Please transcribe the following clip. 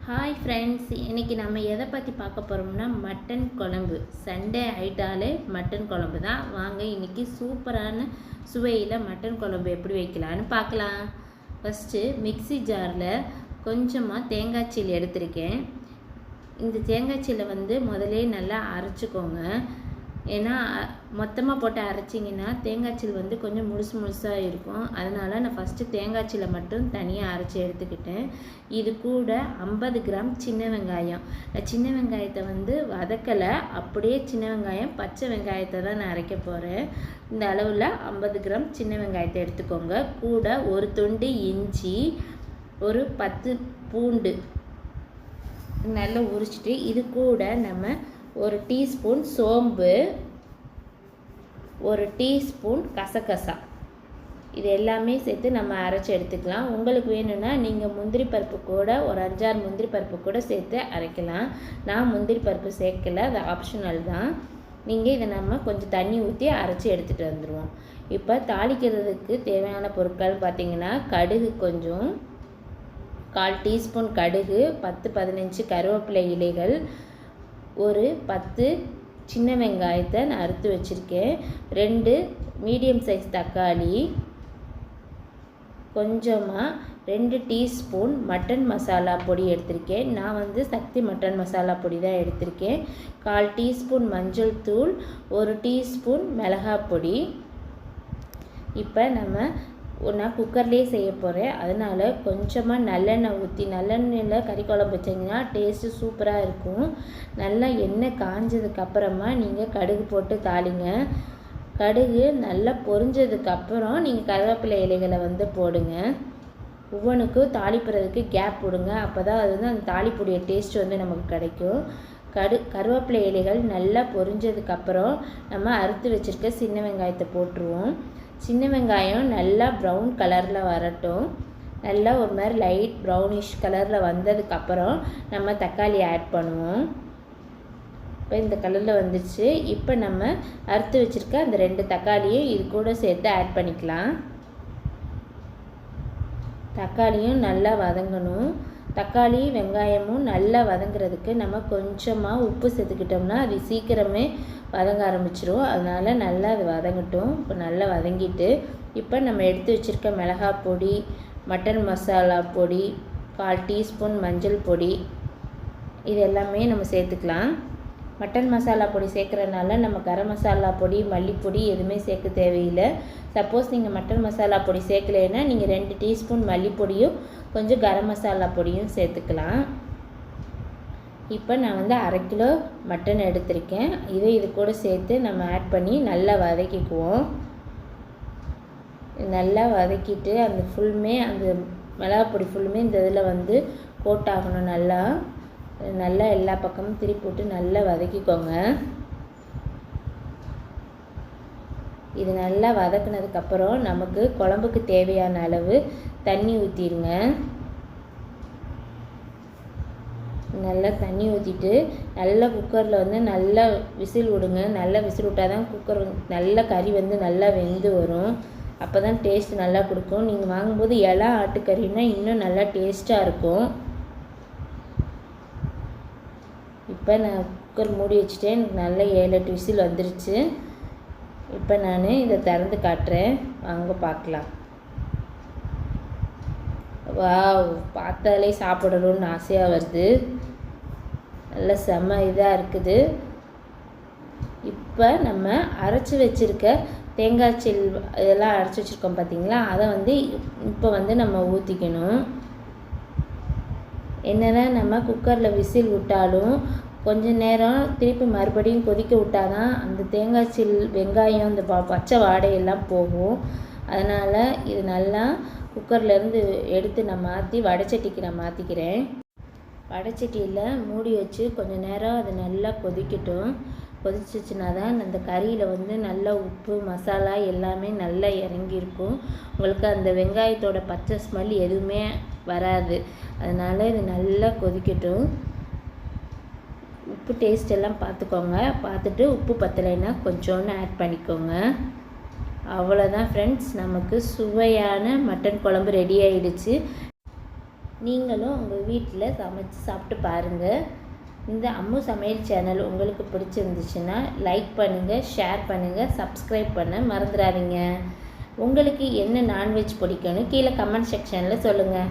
Hi friends, இன்றைக்கி நம்ம எதை பற்றி பார்க்க போகிறோம்னா மட்டன் குழம்பு. சண்டே ஆகிட்டாலே மட்டன் குழம்பு தான். வாங்க இன்றைக்கி சூப்பரான சுவையில் மட்டன் குழம்பு எப்படி வைக்கலான்னு பார்க்கலாம். ஃபஸ்ட்டு மிக்ஸி ஜாரில் கொஞ்சமாக தேங்காய் சீல் எடுத்திருக்கேன். இந்த தேங்காய் சீலை முதலே நல்லா அரைச்சிக்கோங்க. ஏன்னா மொத்தமாக போட்டு அரைச்சிங்கன்னா தேங்காய் சீல் கொஞ்சம் முழுசாக இருக்கும். அதனால் நான் ஃபஸ்ட்டு தேங்காய் சீலை மட்டும் தனியாக அரைச்சி எடுத்துக்கிட்டேன். இது கூட 50 கிராம் சின்ன வெங்காயம். நான் சின்ன வெங்காயத்தை வதக்கலை, அப்படியே சின்ன வெங்காயம் பச்சை வெங்காயத்தை தான் நான் அரைக்க போகிறேன். இந்த அளவில் 50 கிராம் சின்ன வெங்காயத்தை எடுத்துக்கோங்க. கூட ஒரு துண்டு இஞ்சி, ஒரு 10 பூண்டு நல்லா உரிச்சிட்டு, இது கூட நம்ம ஒரு டீஸ்பூன் சோம்பு, ஒரு டீஸ்பூன் கசகசா, இது எல்லாமே சேர்த்து நம்ம அரைச்சி எடுத்துக்கலாம். உங்களுக்கு வேணும்னா நீங்கள் முந்திரி பருப்பு கூட ஒரு 5-6 முந்திரி பருப்பு கூட சேர்த்து அரைக்கலாம். நான் முந்திரி பருப்பு சேர்க்கல, அது ஆப்ஷனல் தான். நீங்கள் இதை நம்ம கொஞ்சம் தண்ணி ஊற்றி அரைச்சி எடுத்துகிட்டு வந்துடுவோம். இப்போ தாளிக்கிறதுக்கு தேவையான பொருட்கள் பார்த்திங்கன்னா, கடுகு கொஞ்சம் 1/4 டீஸ்பூன் கடுகு, 10-15 கருவேப்பிலை இலைகள், ஒரு 10 சின்ன வெங்காயத்தை நான் அறுத்து வச்சுருக்கேன், 2 மீடியம் சைஸ் தக்காளி, கொஞ்சமாக 2 டீஸ்பூன் மட்டன் மசாலா பொடி எடுத்திருக்கேன். நான் சக்தி மட்டன் மசாலா பொடி தான் எடுத்திருக்கேன். 1/4 டீஸ்பூன் மஞ்சள் தூள், 1 டீஸ்பூன் மிளகாய் பொடி. இப்போ நான் குக்கர்லேயே செய்ய போகிறேன், அதனால் கொஞ்சமாக நல்லெண்ணெய் ஊற்றி, நல்லெண்ணெயில் கறி குழம்பு வச்சிங்கன்னா டேஸ்ட்டு சூப்பராக இருக்கும். நல்லா எண்ணெய் காஞ்சதுக்கப்புறமா நீங்கள் கடுகு போட்டு தாளிங்க. கடுகு நல்லா பொரிஞ்சதுக்கப்புறம் நீங்கள் கருவேப்பிலை இலைகளை போடுங்க. ஒவ்வொன்றுக்கும் தாளிப்புறதுக்கு கேப் விடுங்க, அப்போ தான் அது அந்த தாளிப்புடைய டேஸ்ட் நமக்கு கிடைக்கும். கருவேப்பிலை இலைகள் நல்லா பொரிஞ்சதுக்கப்புறம் நம்ம அறுத்து வச்சுருக்க சின்ன வெங்காயத்தை போட்டுருவோம். சின்ன வெங்காயம் நல்லா ப்ரௌன் கலரில் வரட்டும். நல்லா ஒரு மாதிரி லைட் ப்ரௌனிஷ் கலரில் வந்ததுக்கப்புறம் நம்ம தக்காளி ஆட் பண்ணுவோம். இப்போ இந்த கலரில் வந்துடுச்சு. இப்போ நம்ம அறுத்து வச்சுருக்க அந்த 2 தக்காளியும் இது கூட சேர்த்து ஆட் பண்ணிக்கலாம். தக்காளியும் நல்லா வதங்கணும். தக்காளி வெங்காயமும் நல்லா வதங்குறதுக்கு நம்ம கொஞ்சமாக உப்பு சேர்த்துக்கிட்டோம்னா அது சீக்கிரமே வதங்க ஆரம்பிச்சிரும். அதனால் நல்லா அது வதங்கட்டும். இப்போ நல்லா வதங்கிட்டு, இப்போ நம்ம எடுத்து வச்சுருக்க மிளகாய் பொடி, மட்டன் மசாலா பொடி, 1/4 டீஸ்பூன் மஞ்சள் பொடி, இது எல்லாமே நம்ம சேர்த்துக்கலாம். மட்டன் மசாலா பொடி சேர்க்குறதுனால நம்ம கரம் மசாலா பொடி, மல்லிப்பொடி எதுவுமே சேர்க்க தேவையில்லை. சப்போஸ் நீங்கள் மட்டன் மசாலா பொடி சேர்க்கலைன்னா நீங்கள் 2 டீஸ்பூன் மல்லிப்பொடியும் கொஞ்சம் கரம் மசாலா பொடியும் சேர்த்துக்கலாம். இப்போ நான் 1/2 கிலோ மட்டன் எடுத்திருக்கேன். இது கூட சேர்த்து நம்ம ஆட் பண்ணி நல்லா வதக்கிக்குவோம். நல்லா வதக்கிட்டு அந்த மிளகாய் பொடி ஃபுல்லுமே இந்த இதில் கோட் ஆகணும். நல்லா எல்லா பக்கமும் திருப்பி விட்டு நல்லா வதக்கிக்கோங்க. இது நல்லா வதக்குனதுக்கப்புறம் நமக்கு குழம்புக்கு தேவையான அளவு தண்ணி ஊற்றிடுங்க. நல்லா தண்ணி ஊற்றிட்டு நல்லா குக்கரில் நல்லா விசில் விடுங்க. நல்லா விசில் விட்டால் தான் குக்கர் நல்லா கறி நல்லா வெந்து வரும். அப்போ தான் டேஸ்ட் நல்லா கொடுக்கும். நீங்கள் வாங்கும்போது இலை ஆட்டுக்கறின்னா இன்னும் நல்லா டேஸ்ட்டாக இருக்கும். இப்போ நான் குக்கர் மூடி வச்சுட்டேன். எனக்கு நல்லா 7-8 விசில் வந்துருச்சு. இப்போ நான் இதை திறந்து காட்டுறேன், வாங்க பார்க்கலாம். வாவ், பார்த்தாலே சாப்பிடணும்னு ஆசையாக வருது. நல்லா செம்ம இதாக இருக்குது. இப்போ நம்ம அரைச்சி வச்சுருக்க தேங்காய் சீல் இதெல்லாம் அரைச்சி வச்சுருக்கோம் பார்த்தீங்களா, அதை இப்போ நம்ம ஊற்றிக்கணும். என்னதான் நம்ம குக்கரில் விசில் விட்டாலும் கொஞ்சம் நேரம் திருப்பி மறுபடியும் கொதிக்க விட்டால் தான் அந்த தேங்காய் சீல், வெங்காயம், இந்த பச்சை வாடையெல்லாம் போகும். அதனால் இது நல்லா குக்கர்லேருந்து எடுத்து நான் மாற்றி வடைச்சட்டிக்கு நான் மாற்றிக்கிறேன். வடைச்சட்டியில் மூடி வச்சு கொஞ்சம் நேரம் அது நல்லா கொதிக்கட்டும். கொதிச்சிச்சுன்னா தான் அந்த கறியில் நல்லா உப்பு மசாலா எல்லாமே நல்லா இறங்கியிருக்கும். உங்களுக்கு அந்த வெங்காயத்தோட பச்சை ஸ்மெல் எதுவுமே வராது. அதனால் இது நல்லா கொதிக்கட்டும். உப்பு டேஸ்ட் எல்லாம் பார்த்துக்கோங்க. பார்த்துட்டு உப்பு பத்தலைன்னா கொஞ்சோன்னு ஆட் பண்ணிக்கோங்க. அவ்வளோதான் ஃப்ரெண்ட்ஸ், நமக்கு சுவையான மட்டன் குழம்பு ரெடி ஆகிடுச்சு. நீங்களும் உங்கள் வீட்டில் சமைச்சு சாப்பிட்டு பாருங்கள். இந்த அம்மு சமையல் சேனல் உங்களுக்கு பிடிச்சிருந்துச்சுன்னா லைக் பண்ணுங்கள், ஷேர் பண்ணுங்கள், சப்ஸ்கிரைப் பண்ண மறந்துடாதீங்க. உங்களுக்கு என்ன நான்வெஜ் பிடிக்கும்னு கீழே கமெண்ட் செக்ஷனில் சொல்லுங்கள்.